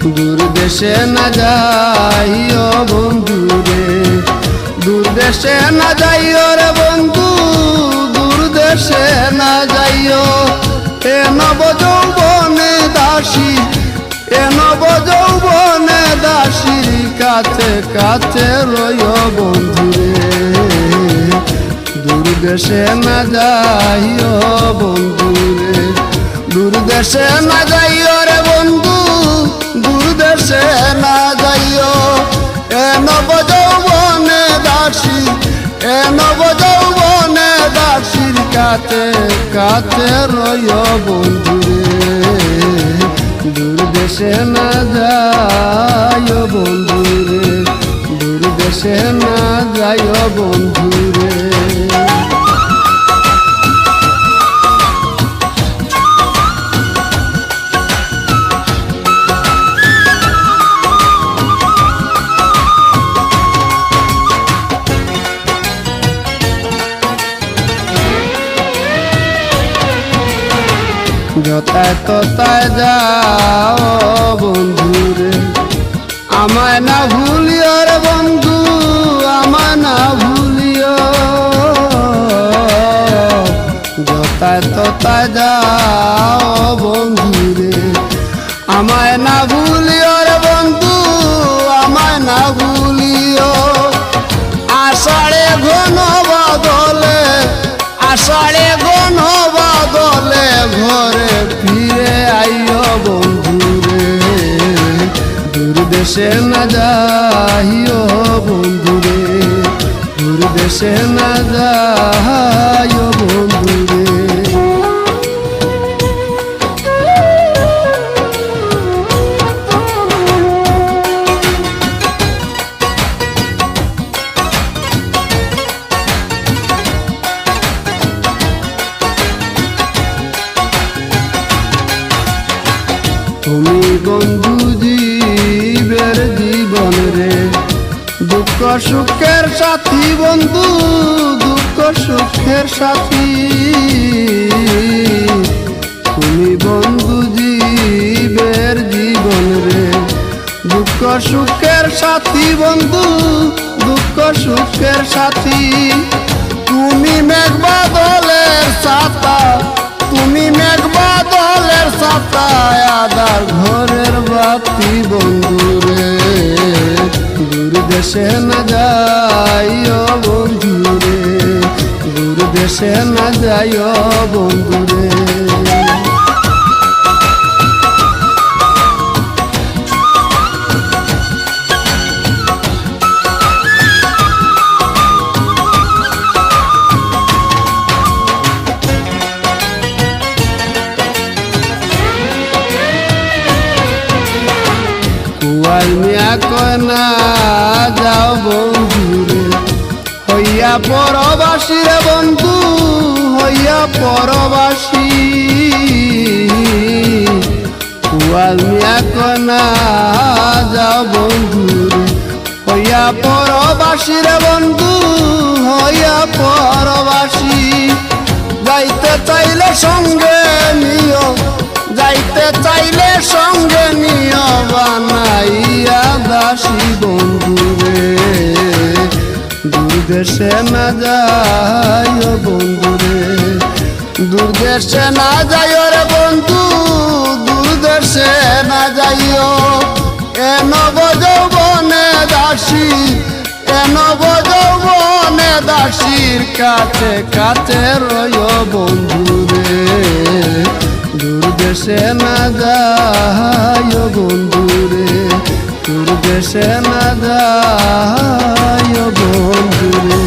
দূর দেশে না যাইও বন্ধুরে, দূর দেশে না যাইও রে বন্ধু, দূর দেশে না যাইও। এ নব যৌবনে দাসী, এ নব যৌবনে দাসীর কাছে কাছে রইও বন্ধুরে। দূর দেশে না যাইও বন্ধুরে, দূর দেশে না যাইও রে বন্ধু, দূর দেশে না যাইও। এ নব যৌবনে দাসী, এ নব যৌবনে দাসীর কাছে কাছে রইও বন্ধুরে। দূর দেশে না যাইও বন্ধুরে, দূর দেশে না যাইও বন্ধুরে। যথায় তথায় যাও বন্ধুরে, আমায় না ভুলিও রে বন্ধু, আমায় না ভুলিও। যথায় তথায় যাও বন্ধুরে, আমায় না ভুলিও রে বন্ধু, আমায় না ভুলিও। আষাঢ়ে ঘন বদলে, আষাঢ়ে ঘন বদলে ঘরে ফিরে আইও বন্ধুরে। দূর দেশে না যাইও বন্ধুরে, দূর দেশে না যাইও বন্ধুরে। তুমি বন্ধু জীবের জীবন রে, দুঃখ সুখের সাথী বন্ধু, দুঃখ সুখের সাথী। তুমি বন্ধু জীবের জীবন রে, দুঃখ সুখের সাথী বন্ধু, দুঃখ সুখের সাথী। তুমি মেঘ বাদলের ছাতা, তুমি মেঘ বাদলের ছাতা, আদার ঘরের বাতি বন্ধুরে। দূর দেশে না যাইও বন্ধুরে, দূর দেশে না যাইও বন্ধুরে। মিয়া কয় না যাও বন্ধুরে, হইয়া পরবাসী রে বন্ধু, হইয়া পরবাসী। কুয়াল মিয়া কয় না যাও বন্ধুরে, হইয়া পরবাসী রে বন্ধু, হইয়া পরবাসী। যাইতে চাইলে সঙ্গে নিও, যাইতে চাইলে সঙ্গে নিও বানাইয়া দাসী বন্ধুরে। দূর দেশে না যাইও বন্ধুরে, দূর দেশে না যাইও রে বন্ধু, দূর দেশে না যাইও। এ নব যৌবনে দাসী, এ নব যৌবনে দাসীর কাছে কাছে রইও বন্ধুরে। দূর দেশে না যাইও বন্ধুরে, দূর দেশে না যাইও বন্ধুরে।